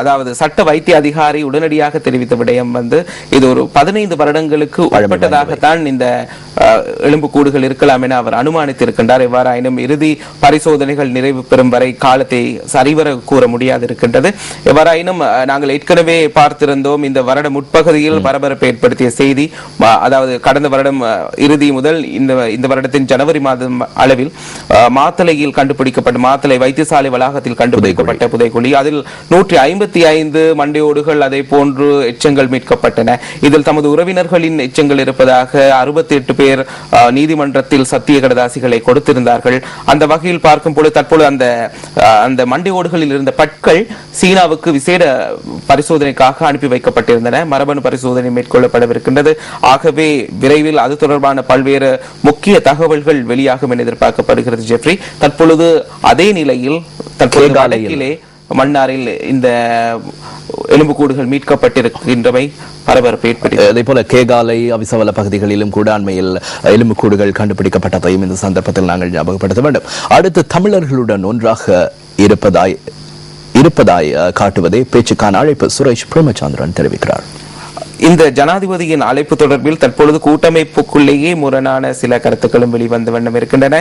அதாவது சட்ட வைத்திய அதிகாரி உடனடியாக தெரிவித்த விடயம் இது ஒரு 15 வருடங்களுக்கு உட்பட்டதாகத்தான் இந்த எலும்புக்கூடுகள் இருக்கலாம் என அவர் அனுமானித்திருக்கின்றார். எவ்வாறாயினும் இறுதி பரிசோதனைகள் நிறைவு பெறும் வரை காலத்தை சரிவர கூற முடியாது இருக்கின்றது. எவ்வாறாயினும் நாங்கள் ஏற்கனவே பார்த்திருந்தோம் இந்த வருட முற்பகுதியில் பரபரப்பை ஏற்படுத்திய செய்தி, அதாவது கடந்த வருடம் இறுதி முதல் இந்த வருடத்தின் ஜனவரி மாதம் அளவில் மாத்தளையில் கண்டுபிடிக்கப்பட்ட மாத்தளை வைத்தியசாலை வளாகத்தில் கண்டுபிடிக்கப்பட்ட புதைக்குழி, அதில் 155 மண்டையோடுகள் அதே போன்று எச்சங்கள் மீட்கப்பட்டன. இதில் தமது உறவினர்களின் எச்சங்கள் இருப்பதாக 68 பேர் நீதிமன்றத்தில் சத்திய கடதாசிகளை கொடுத்திருந்தார்கள். அந்த வகையில் பார்க்கும் பொழுது தற்போது அந்த மண்டையோடுகளில் இருந்த பற்கள் சீனாவுக்கு விசேட பரிசோதனைக்காக அனுப்பி வைக்கப்பட்டிருந்தன. மரபணு பரிசோதனை மேற்கொள்ளப்படவிருக்கின்றது. ஆகவே விரைவில் அது தொடர்பான பல்வேறு முக்கிய தகவல்கள் வெளியாகும் என எதிர்பார்க்கப்படுகிறது. ஜெஃப்ரி, தற்பொழுது அதே நிலையில் தற்போது மன்னாரில் இந்த எலும்புக்கூடுகள் மீட்கப்பட்டிருக்கின்றமை பரபரப்பு ஏற்பட்டது. அதே போல கேகாலை அவிசவல பகுதிகளிலும் கூட அண்மையில் எலும்புக்கூடுகள் கண்டுபிடிக்கப்பட்டதையும் இந்த சந்தர்ப்பத்தில் நாங்கள் ஞாபகப்படுத்த வேண்டும். அடுத்து தமிழர்களுடன் ஒன்றாக இருப்பதாய் காட்டுவதே பேச்சுக்கான அழைப்பு சுரேஷ் பிரேமச்சந்திரன் தெரிவிக்கிறார். இந்த ஜனாதிபதியின் அழைப்பு தொடர்பில் தற்பொழுது கூட்டமைப்புக்குள்ளேயே முரணான சில கருத்துக்களும் வெளிவந்த வண்ணம் இருக்கின்றன.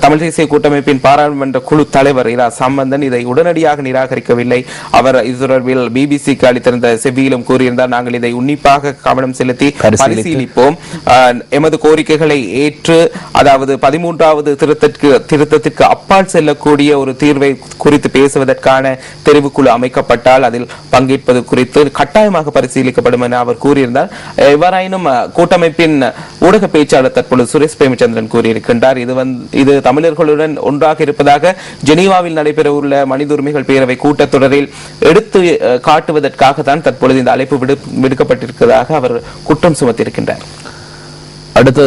தமிழ் தேசிய கூட்டமைப்பின் பாராளுமன்ற குழு தலைவர் இரா சம்பந்தன் இதை உடனடியாக நிராகரிக்கவில்லை. அவர் இது தொடர்பில் பிபிசிக்கு அளித்திருந்த செவ்வியிலும் கூறியிருந்தார், நாங்கள் இதை உன்னிப்பாக கவனம் செலுத்தி பரிசீலிப்போம், எமது கோரிக்கைகளை ஏற்று அதாவது 13வது திருத்தத்திற்கு அப்பால் செல்லக்கூடிய ஒரு தீர்வை குறித்து பேசுவதற்கான தெரிவுக்குழு அமைக்கப்பட்டால் அதில் பங்கேற்பது குறித்து கட்டாயமாக பரிசீலிக்கப்படும் என அவர் கூறியிருந்தார். எவ்வாறாயினும் கூட்டமைப்பின் ஊடக பேச்சாளர் தற்பொழுது சுரேஷ் பிரேமச்சந்திரன் கூறியிருக்கின்றார், இது தமிழர்களுடன் ஒன்றாக இருப்பதாக ஜெனீவாவில் நடைபெறவுள்ள மனித உரிமைகள் பேரவை கூட்டத்தொடரில் எடுத்து காட்டுவதற்காக தான் தற்பொழுது இந்த அழைப்பு விடுக்கப்பட்டிருப்பதாக அவர் குற்றம் சுமத்தியிருக்கின்றார். அடுத்து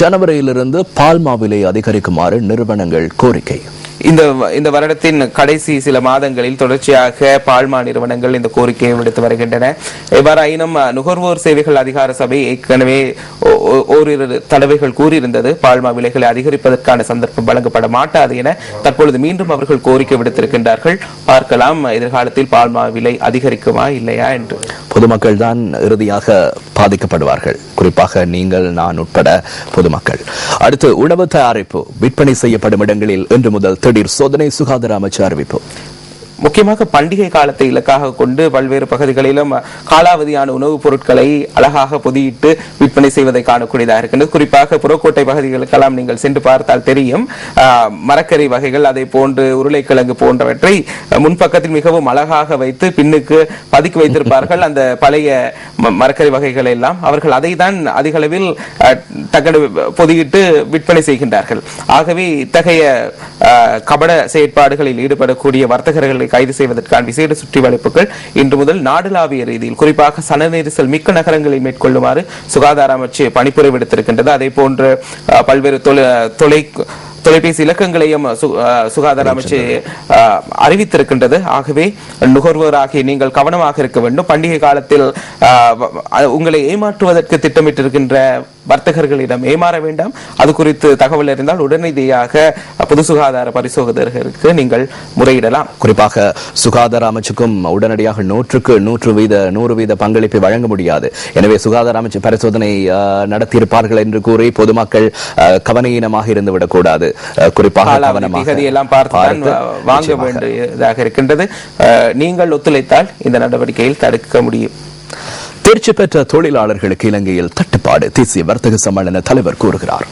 ஜனவரியிலிருந்து பால்மா விலை அதிகரிக்குமாறு நிறுவனங்கள் கோரிக்கை. இந்த வருடத்தின் கடைசி சில மாதங்களில் தொடர்ச்சியாக பால்மா நிறுவனங்கள் இந்த கோரிக்கையை விடுத்து வருகின்றன. எவ்வாறாயினும் நுகர்வோர் சேவைகள் அதிகார சபை ஏற்கனவே ஓரிரு தடவைகள் கூறியிருந்தது பால்மா விலைகளை அதிகரிப்பதற்கான சந்தர்ப்பம் வழங்கப்பட மாட்டாது என. தற்பொழுது மீண்டும் அவர்கள் கோரிக்கை விடுத்திருக்கின்றார்கள். பார்க்கலாம் எதிர்காலத்தில் பால்மா விலை அதிகரிக்குமா இல்லையா என்று. பொதுமக்கள் தான் இறுதியாக பாதிக்கப்படுவார்கள், குறிப்பாக நீங்கள், நான் உட்பட பொதுமக்கள். அடுத்து உணவு தயாரிப்பு விற்பனை செய்யப்படும் இடங்களில் இன்று முதல் திடீர் சோதனை, சுகாதார அமைச்சர் அறிவிப்பு. முக்கியமாக பண்டிகை காலத்தை இலக்காக கொண்டு பல்வேறு பகுதிகளிலும் காலாவதியான உணவுப் பொருட்களை அழகாக பொதியிட்டு விற்பனை செய்வதை காணக்கூடியதாக இருக்கின்றது. குறிப்பாக புறக்கோட்டை பகுதிகளுக்கெல்லாம் நீங்கள் சென்று பார்த்தால் தெரியும், மரக்கறி வகைகள் அதே போன்று உருளைக்கிழங்கு போன்றவற்றை முன்பக்கத்தில் மிகவும் அழகாக வைத்து பின்னுக்கு பதுக்கி வைத்திருப்பார்கள். அந்த பழைய மரக்கறி வகைகள் எல்லாம் அவர்கள் அதை தான் அதிக அளவில் பொதியிட்டு விற்பனை செய்கின்றார்கள். ஆகவே இத்தகைய கபட செயற்பாடுகளில் ஈடுபடக்கூடிய வர்த்தகர்களை கைது செய்வதற்கான விசேட சுற்றி வளைப்புகள் இன்று முதல் நாடுளாவிய ரீதியில் குறிப்பாக சன நெரிசல் மிக்க நகரங்களில் மேற்கொள்ளுமாறு சுகாதார அமைச்சு பணிப்புரை விடுத்திருக்கின்றது. அதே போன்று பல்வேறு தொலைபேசி இலக்கங்களையும் சுகாதார அமைச்சு அறிவித்திருக்கின்றது. ஆகவே நுகர்வோராகிய நீங்கள் கவனமாக இருக்க வேண்டும். பண்டிகை காலத்தில் உங்களை ஏமாற்றுவதற்கு திட்டமிட்டிருக்கின்ற வர்த்தகர்களிடம் ஏமாற வேண்டாம். அது குறித்து தகவல் அறிந்தால் உடனடியாக பொது சுகாதார பரிசோதகருக்கு நீங்கள் முறையிடலாம். குறிப்பாக சுகாதார அமைச்சுக்கும் உடனடியாக 100% பங்களிப்பை வழங்க முடியாது. எனவே சுகாதார அமைச்சு பரிசோதனை நடத்தியிருப்பார்கள் என்று கூறி பொதுமக்கள் கவனஈனமாக இருந்துவிடக் கூடாது. குறிப்பாக எல்லாம் பார்த்து வாங்க வேண்டியதாக இருக்கின்றது. நீங்கள் ஒத்துழைத்தால் இந்த நடவடிக்கையில் தடுக்க முடியும். தேர்ச்சி பெற்ற தொழிலாளர்களுக்கு இலங்கையில் தட்டுப்பாடு, தேசிய வர்த்தக சம்மேளன தலைவர் கூறுகிறார்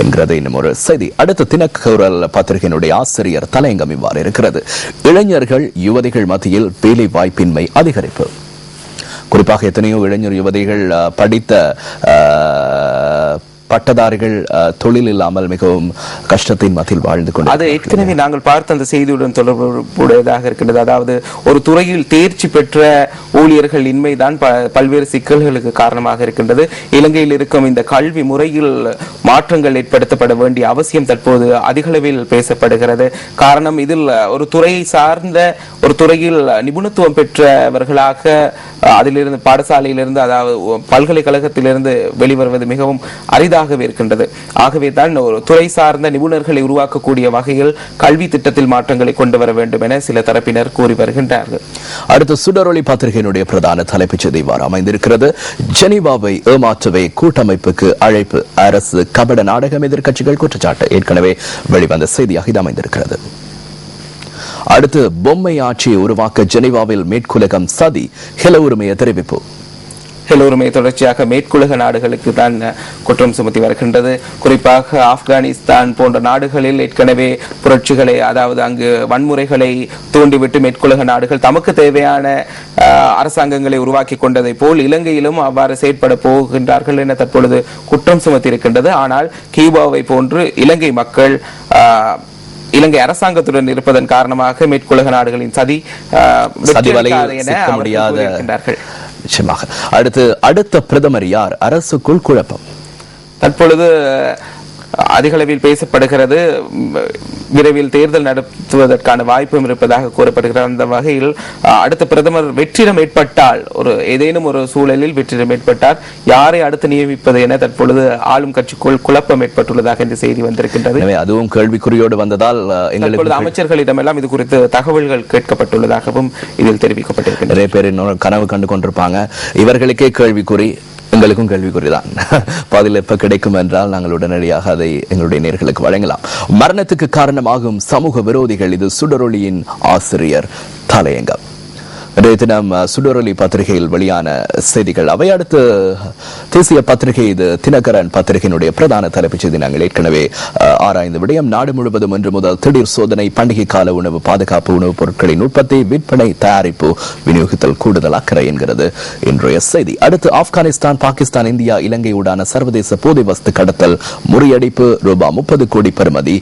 என்கிறது இன்னும் ஒரு செய்தி. அடுத்த தினக்குரல் பத்திரிகையினுடைய ஆசிரியர் தலையங்கம் இவ்வாறு இருக்கிறது. இளைஞர்கள் யுவதிகள் மத்தியில் வேலை வாய்ப்பின்மை அதிகரிப்பு. குறிப்பாக எத்தனையோ இளைஞர் யுவதிகள் படித்த பட்டதாரிகள் தொழில் இல்லாமல் மிகவும் கஷ்டத்தின் மத்தியில் வாழ்ந்து கொண்டு அது ஏற்கனவே நாங்கள் பார்த்த அந்த செய்தியுடன் தொடர்புடையதாக இருக்கின்றது. அதாவது ஒரு துறையில் தேர்ச்சி பெற்ற ஊழியர்கள் இன்மைதான் பல்வேறு சிக்கல்களுக்கு காரணமாக இருக்கின்றது. இலங்கையில் இருக்கும் இந்த கல்வி முறையில் மாற்றங்கள் ஏற்படுத்தப்பட வேண்டிய அவசியம் தற்போது அதிகளவில் பேசப்படுகிறது. காரணம், இதில் ஒரு துறையை சார்ந்த ஒரு துறையில் நிபுணத்துவம் பெற்றவர்களாக அதிலிருந்து பாடசாலையிலிருந்து அதாவது பல்கலைக்கழகத்திலிருந்து வெளிவருவது மிகவும் அரிதாக குறைவாகவே இருக்கின்றது. ஆகவே தான் ஒரு துறை சார்ந்த நிபுணர்களை உருவாக்கக்கூடிய வகையில் கல்வி திட்டத்தில் மாற்றங்களை கொண்டு வர வேண்டும் என சில தரப்பினர் கூறி வருகின்றார்கள். அடுத்த சுடரொளி பத்திரிகையினுடைய பிரதான தலைப்புச் செய்தி இவ்வாறு அமைந்திருக்கிறது. ஜெனீவாவை ஏமாற்றவே கூட்டமைப்புக்கு அழைப்பு, அரசு கபட நாடகம், எதிர்க்கட்சிகள் குற்றச்சாட்டு. ஏற்கனவே வெளிவந்த செய்தியாக இது அமைந்திருக்கிறது. அடுத்து பொம்மை ஆட்சியை உருவாக்க ஜெனீவாவில் மேற்குலகம் சதி, ஹெல உரிமையை தெரிவிப்பு. ஹெல உரிமை தொடர்ச்சியாக மேற்குலக நாடுகளுக்கு தான் குற்றம் சுமத்தி வருகின்றது. குறிப்பாக ஆப்கானிஸ்தான் போன்ற நாடுகளில் ஏற்கனவே புரட்சிகளை, அதாவது அங்கு வன்முறைகளை தூண்டிவிட்டு மேற்குலக நாடுகள் தமக்கு தேவையான அரசாங்கங்களை உருவாக்கி கொண்டதை போல் இலங்கையிலும் அவ்வாறு செயற்பட போகின்றார்கள் என தற்பொழுது குற்றம் சுமத்தி இருக்கின்றது. ஆனால் கியூபாவை போன்று இலங்கை மக்கள் இலங்கை அரசாங்கத்துடன் இருப்பதன் காரணமாக மேற்குலக நாடுகளின் சதி முடியாது. அடுத்த பிரதமர் யார்? அரசுக்குள் குழப்பம். தற்பொழுது அதிகளவில் பேசப்படுகிறது. விரைவில் தேர்தல் நடத்துவதற்கான வாய்ப்பும் இருப்பதாக கூறப்படுகிறது. அந்த வகையில் அடுத்த பிரதமர் வெற்றிடம் ஏற்பட்டால், ஏதேனும் ஒரு சூழலில் வெற்றிடம் ஏற்பட்டால் யாரை அடுத்து நியமிப்பது என தற்பொழுது ஆளும் கட்சிக்குள் குழப்பம் ஏற்பட்டுள்ளதாக இந்த செய்தி வந்திருக்கின்றது. அதுவும் கேள்விக்குறியோடு வந்ததால் அமைச்சர்களிடமெல்லாம் இது குறித்து தகவல்கள் கேட்கப்பட்டுள்ளதாகவும் இதில் தெரிவிக்கப்பட்டிருக்கிறது. நிறைய பேர் கனவு கண்டு கொண்டிருப்பாங்க. இவர்களுக்கே கேள்விக்குறி, எங்களுக்கும் கேள்விக்குறிதான். பதில் எப்ப கிடைக்கும் என்றால் நாங்கள் உடனடியாக அதை எங்களுடைய நேயர்களுக்கு வழங்கலாம். மரணத்துக்கு காரணமாகும் சமூக விரோதிகள், இது சுடரொளியின் ஆசிரியர் தலையங்கம். தினம் சுடரொளி பத்திரிகையில் வெளியான செய்திகள் அவை. அடுத்து தேசிய பத்திரிகை, இது தினகரன் பத்திரிகையினுடைய பிரதான தலைப்புச் செய்தி நாங்கள் ஏற்கனவே ஆராய்ந்த விடயம். நாடு முழுவதும் இன்று முதல் திடீர் சோதனை, பண்டிகை கால உணவு பாதுகாப்பு, உணவுப் பொருட்களின் உற்பத்தி, விற்பனை, தயாரிப்பு, விநியோகத்தில் கூடுதல் அக்கறை என்கிறது இன்றைய செய்தி. அடுத்து ஆப்கானிஸ்தான், பாகிஸ்தான், இந்தியா, இலங்கையுடான சர்வதேச போதை வஸ்து கடத்தல் முறியடிப்பு, ரூபாய் 30 கோடி பெறுமதி,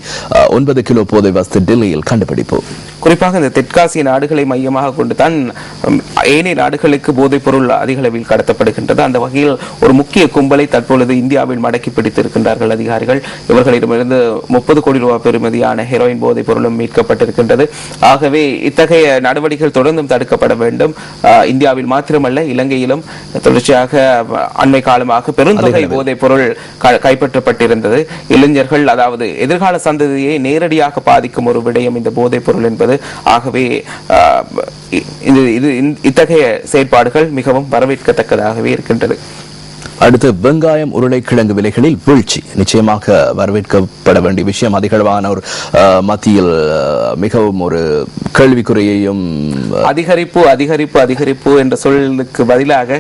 9 கிலோ போதை வஸ்து டெல்லியில் கண்டுபிடிப்பு. குறிப்பாக இந்த தெற்காசிய நாடுகளை மையமாக கொண்டு தான் ஏனைய நாடுகளுக்கு போதைப் பொருள் அதிக அளவில் கடத்தப்படுகின்றது. அந்த வகையில் ஒரு முக்கிய கும்பலை தற்பொழுது இந்தியாவில் மடக்கி பிடித்திருக்கின்றார்கள் அதிகாரிகள். இவர்களிடமிருந்து 30 கோடி ரூபாய் பெறுமதியான ஹெரோயின் போதைப் பொருளும் மீட்கப்பட்டிருக்கின்றது. ஆகவே இத்தகைய நடவடிக்கைகள் தொடர்ந்தும் தடுக்கப்பட வேண்டும். இந்தியாவில் மாத்திரமல்ல, இலங்கையிலும் தொடர்ச்சியாக அண்மை காலமாக பெருந்தொகை போதைப் பொருள் கைப்பற்றப்பட்டிருந்தது. இளைஞர்கள், அதாவது எதிர்கால சந்ததியை நேரடியாக பாதிக்கும் ஒரு விடயம் இந்த போதைப் பொருள் என்பது. ஆகவே இத்தகைய செயற்பாடுகள் மிகவும் வரவேற்கத்தக்கதாகவே இருக்கின்றது. அடுத்து வெங்காயம், உருளைக்கிழங்கு விலைகளில் வீழ்ச்சி, நிச்சயமாக வரவேற்கப்பட வேண்டிய விஷயம். அதிகளவானோர் மத்தியில் மிகவும் ஒரு கேள்விக்குறையையும் அதிகரிப்பு அதிகரிப்பு அதிகரிப்பு என்ற சொல்லுக்கு பதிலாக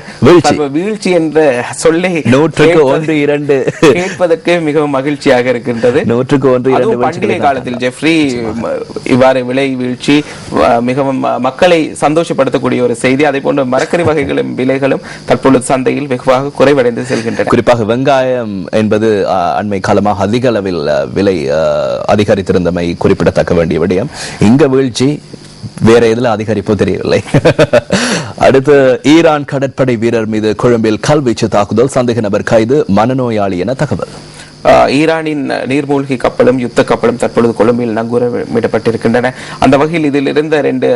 வீழ்ச்சி என்ற சொல்லை 100-2 கேட்பதற்கு மிகவும் மகிழ்ச்சியாக இருக்கின்றது. 100-2 பண்டிகை காலத்தில் ஜெஃப்ரி இவ்வாறு விலை வீழ்ச்சி மிகவும் மக்களை சந்தோஷப்படுத்தக்கூடிய ஒரு செய்தி. அதே போன்ற மரக்கறி வகைகளும் விலைகளும் தற்பொழுது சந்தையில் வெகுவாக குறைவடைந்து செல்கின்றன. குறிப்பாக வெங்காயம் என்பது அண்மை காலமாக அதிக அளவில் விலை அதிகரித்திருந்தமை குறிப்பிடத்தக்க வேண்டிய விடயம். இங்க வீழ்ச்சி, வேற எதுல அதிகரிப்போ தெரியவில்லை. அடுத்து ஈரான் கடற்படை வீரர் மீது கொழும்பில் கல்வீச்சு தாக்குதல், சந்தேக நபர் கைது, மனநோயாளி என தகவல். ஈரானின் நீர்மூழ்கி கப்பலும் யுத்த கப்பலும் தற்பொழுது கொழும்பில் நங்கூரமிடப்பட்டிருக்கின்றன. அந்த வகையில் இதில் இருந்த 2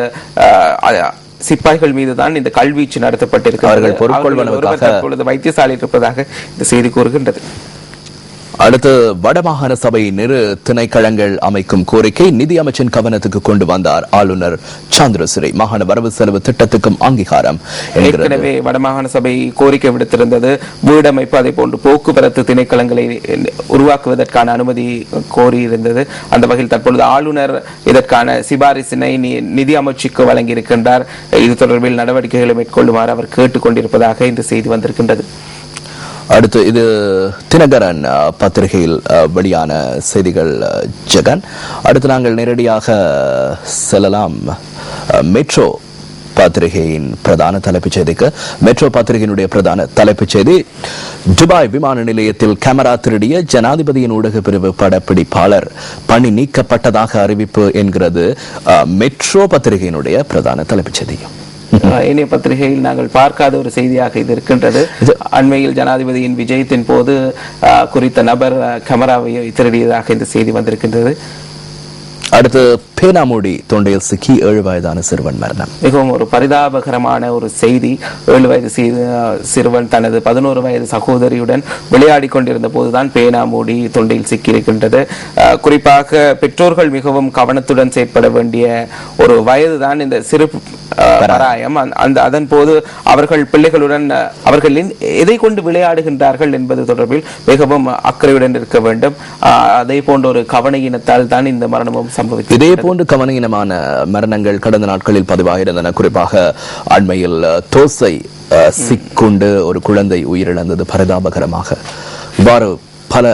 சிப்பாய்கள் மீதுதான் இந்த கல்வீச்சு நடத்தப்பட்டிருக்கிறது. தற்பொழுது வைத்தியசாலையில் இருப்பதாக இந்த செய்தி கூறுகின்றது. அடுத்து வடமாகாண சபை திணைக்களங்கள் அமைக்கும் கோரிக்கை நிதி அமைச்சின் கவனத்துக்கு கொண்டு வந்தார் ஆளுநர் சந்திரசிறி. மாகாண வரவு செலவு திட்டத்துக்கும் அங்கீகாரம். ஏற்கனவே வடமாகாண சபை கோரிக்கை விடுத்திருந்தது. வீடமைப்பு, அதே போன்று போக்குவரத்து திணைக்களங்களை உருவாக்குவதற்கான அனுமதி கோரியிருந்தது. அந்த வகையில் தற்பொழுது ஆளுநர் இதற்கான சிபாரிசினை நிதி அமைச்சுக்கு வழங்கியிருக்கின்றார். இது தொடர்பில் நடவடிக்கைகளை மேற்கொள்ளுமாறு அவர் கேட்டுக் கொண்டிருப்பதாக இந்த செய்தி வந்திருக்கின்றது. அடுத்து இது தினகரன் பத்திரிகையில் வெளியான செய்திகள் ஜெகன். அடுத்து நாங்கள் நேரடியாக செல்லலாம் மெட்ரோ பத்திரிகையின் பிரதான தலைப்புச் செய்திக்கு. மெட்ரோ பத்திரிகையினுடைய பிரதான தலைப்புச் செய்தி, துபாய் விமான நிலையத்தில் கேமரா திருடிய ஜனாதிபதியின் ஊடக பிரிவு படப்பிடிப்பாளர் பணி நீக்கப்பட்டதாக அறிவிப்பு என்கிறது மெட்ரோ பத்திரிகையினுடைய பிரதான தலைப்புச் செய்தி. இணைய பத்திரிகையில் நாங்கள் பார்க்காத ஒரு செய்தியாக இது இருக்கின்றது. அண்மையில் ஜனாதிபதியின் விஜயத்தின் போது குறித்த நபர் கேமராவை திருடியதாக இந்த செய்தி வந்திருக்கின்றது. அடுத்து பேனாமூடி தொண்டையில் சிக்கி 7 வயதான சிறுவன் மரணம். மிகவும் ஒரு பரிதாபகரமான ஒரு செய்தி. 7 வயது சிறுவன் தனது 11 வயது சகோதரியுடன் விளையாடி கொண்டிருந்த போதுதான் பேனாமூடி தொண்டையில் சிக்கியிருக்கின்றது. குறிப்பாக பெற்றோர்கள் மிகவும் கவனத்துடன் செயற்பட வேண்டிய ஒரு வயதுதான் இந்த சிறு பராயம். அதன் போது அவர்கள் பிள்ளைகளுடன் அவர்களின் எதை கொண்டு விளையாடுகின்றார்கள் என்பது தொடர்பில் மிகவும் அக்கறையுடன் இருக்க வேண்டும். அதே போன்ற ஒரு கவனையினத்தால் தான் இந்த மரணமும் சம்பவித்தது. இதே போன்று கவனையினமான மரணங்கள் கடந்த நாட்களில் பதிவாகியிருந்தன. குறிப்பாக அண்மையில் தோசை சிக்குண்டு ஒரு குழந்தை உயிரிழந்தது பரிதாபகரமாக. இவ்வாறு பல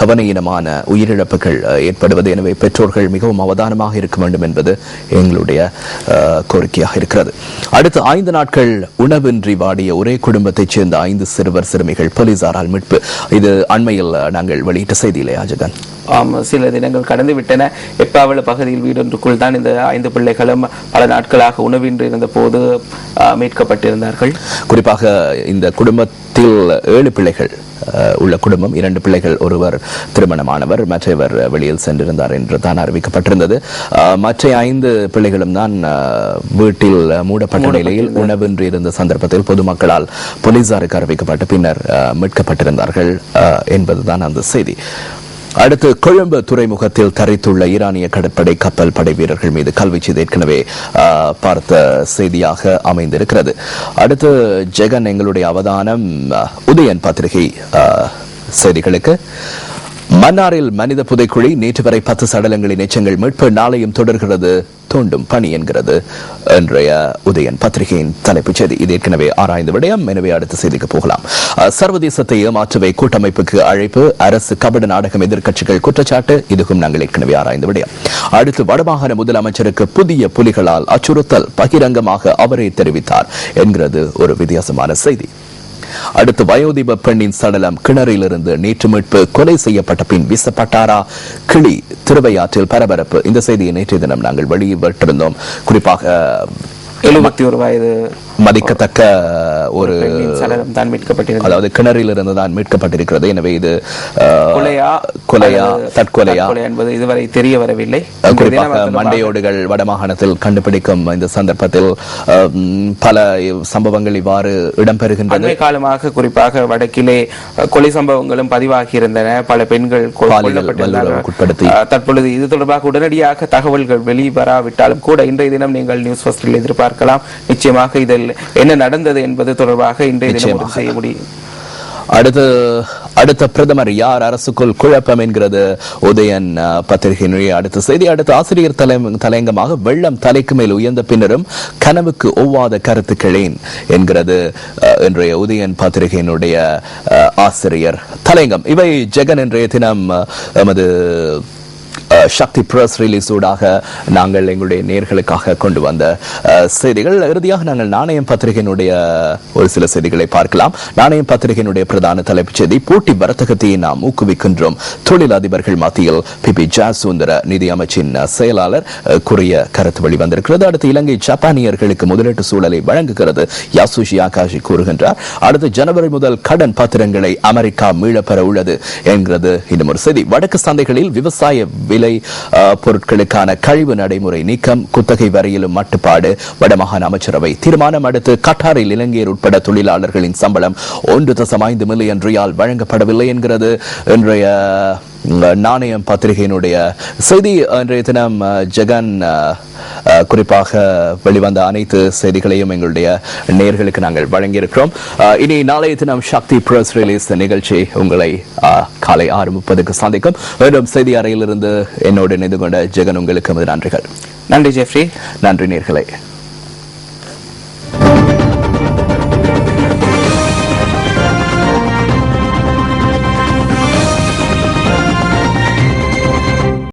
கவனையினமான உயிரிழப்புகள் ஏற்படுவது. எனவே பெற்றோர்கள் மிகவும் அவதானமாக இருக்க வேண்டும் என்பது எங்களுடைய கோரிக்கையாக இருக்கிறது. அடுத்து 5 நாட்கள் உணவின்றி வாடிய ஒரே குடும்பத்தைச் சேர்ந்த 5 சிறுவர் சிறுமிகள் போலீசாரால் மீட்பு. இது அண்மையில் நாங்கள் வெளியிட்ட செய்தியிலே அஜகன். சில தினங்கள் கடந்து விட்டன. எப்பாவள பகுதியில் வீடொன்றுக்குள் தான் இந்த 5 பிள்ளைகளும் பல நாட்களாக உணவின்றி இருந்த போது மீட்கப்பட்டிருந்தார்கள். குறிப்பாக இந்த குடும்பத்தில் 7 பிள்ளைகள் உள்ள குடும்பம். 2 பிள்ளைகள், ஒருவர் திருமணமானவர், மற்றவர் வெளியில் சென்றிருந்தார் என்று தான் அறிவிக்கப்பட்டிருந்தது. மற்ற 5 பிள்ளைகளும் தான் வீட்டில் மூடப்பட்ட நிலையில் உணவின்றி இருந்த சந்தர்ப்பத்தில் பொதுமக்களால் போலீசாருக்கு அறிவிக்கப்பட்டு பின்னர் மீட்கப்பட்டிருந்தார்கள் என்பதுதான் அந்த செய்தி. அடுத்து கொழும்பு துறைமுகத்தில் தரைத்துள்ள ஈரானிய கடற்படை கப்பல் படை வீரர்கள் மீது கல்வீச்சு ஏற்கனவே பார்த்த செய்தியாக அமைந்திருக்கிறது. அடுத்து ஜெகன் எங்களுடைய அவதானம் உதயன் பத்திரிகை செய்திகளுக்கு. மன்னாரில் மனித புதைக்குழி, நேற்று வரை 10 சடலங்களின் எச்சங்கள் மீட்பு, நாளையும் தொடர்கிறது தோண்டும் பணி என்கிறது இன்றைய உதயன் பத்திரிகையின் தலைப்புச் செய்தி. இது ஏற்கனவே ஆராய்ந்த விடயம். எனவே அடுத்த செய்திக்கு போகலாம். சர்வதேசத்தை ஏமாற்றவை கூட்டமைப்புக்கு அழைப்பு, அரசு கபட நாடகம், எதிர்க்கட்சிகள் குற்றச்சாட்டு. இதுக்கும் நாங்கள் ஏற்கனவே ஆராய்ந்த விடயம். அடுத்து வடமாகாண முதலமைச்சருக்கு புதிய புலிகளால் அச்சுறுத்தல், பகிரங்கமாக அவரே தெரிவித்தார் என்கிறது ஒரு வித்தியாசமான செய்தி. அடுத்து வயோதிப பெண்ணின் சடலம் கிணறிலிருந்து நேற்று மீட்பு, கொலை செய்யப்பட்ட பின் வீசப்பட்டாரா கிளி, திருவையாற்றில் பரபரப்பு. இந்த செய்தியை நேற்றைய தினம் நாங்கள் வெளியிட்டிருந்தோம். குறிப்பாக 71 வயது மதிக்கத்தக்க ஒரு சடலம் தான் மீட்கப்பட்டிருக்கிறது. அதாவது கிணறில் இருந்து தான் மீட்கப்பட்டிருக்கிறது. எனவே இது கொலையா தற்கொலையா என்பது இதுவரை தெரிய வரவில்லை. குறிப்பாக மண்டையோடுகள் வடமாகாணத்தில் கண்டுபிடிக்கும் இந்த சந்தர்ப்பத்தில் பல சம்பவங்கள் இவ்வாறு இடம்பெறுகின்றன. அண்மை காலமாக குறிப்பாக வடக்கிலே கொலை சம்பவங்களும் பதிவாகி இருந்தன. பல பெண்கள் கொல்லப்பட்டிருந்தார்கள். தற்பொழுது இது தொடர்பாக உடனடியாக தகவல்கள் வெளிவராவிட்டாலும் கூட இன்றைய தினம் நீங்கள் நியூஸ் ஃபர்ஸ்டில் எதிர்பார்க்கலாம். நிச்சயமாக இதில் என்ன நடந்தது என்பது தொடர்பாக இன்றைய தினம் செய்ய முடியும். அடுத்த பிரதமர் யார், அரசுக்குள் குழப்பம் என்கிறது உதயன் பத்திரிகையினுடைய அடுத்த செய்தி. அடுத்த ஆசிரியர் தலையங்கமாக வெள்ளம் தலைக்கு மேல் உயர்ந்த பின்னரும் கனவுக்கு ஒவ்வாத கருத்துக்களேன் என்கிறது இன்றைய உதயன் பத்திரிகையினுடைய ஆசிரியர் தலையங்கம். இவை ஜெகன் இன்றைய தினம் எமது சக்தி பிரஸ் ரிலீஸ் ஊடாக நாங்கள் எங்களுடைய நேர்களுக்காக கொண்டு வந்த செய்திகள். இறுதியாக நாங்கள் நாணயம் பத்திரிகையினுடைய ஒரு சில செய்திகளை பார்க்கலாம். நாணயம் பத்திரிகையினுடைய பிரதான தலைப்புச் செய்தி, போட்டி வர்த்தகத்தை நாம் ஊக்குவிக்கின்றோம், தொழில் அதிபர்கள் மத்தியில் பிபி ஜாசுந்தர நிதி அமைச்சின் செயலாளர் கூறிய கருத்து வெளிவந்திருக்கிறது. அடுத்து இலங்கை ஜப்பானியர்களுக்கு முதலீட்டு சூழலை வழங்குகிறது, யாசுஷி ஆகாஷி கூறுகின்றார். அடுத்து ஜனவரி முதல் கடன் பத்திரங்களை அமெரிக்கா மீளப்பெற உள்ளது என்கிறது இன்னும் ஒரு செய்தி. வடக்கு சந்தைகளில் விவசாய விலை பொருட்களுக்கான கழிவு நடைமுறை நீக்கம், குத்தகை வரையிலும் மட்டுப்பாடு, வடமாகாண அமைச்சரவை தீர்மானம். அடுத்து கட்டாரில் இலங்கையர் உட்பட தொழிலாளர்களின் சம்பளம் 1.5 மில்லியன் ரியால் வழங்கப்படவில்லை என்கிறது இன்றைய நாணயம் பத்திரிகையினுடைய செய்தி. இன்றைய தினம் ஜெகன் குறிப்பாக வெளிவந்த அனைத்து செய்திகளையும் எங்களுடைய நேயர்களுக்கு நாங்கள் வழங்கியிருக்கிறோம். இனி நாளைய தினம் சக்தி பிரஸ் ரிலீஸ் நிகழ்ச்சி உங்களை காலை 6:30க்கு சந்திக்கும். மீண்டும் செய்தி அறையிலிருந்து என்னோடு இணைந்து கொண்ட ஜெகன் உங்களுக்கு நன்றிகள். நன்றி ஜெஃப்ரி. நன்றி நேயர்களே.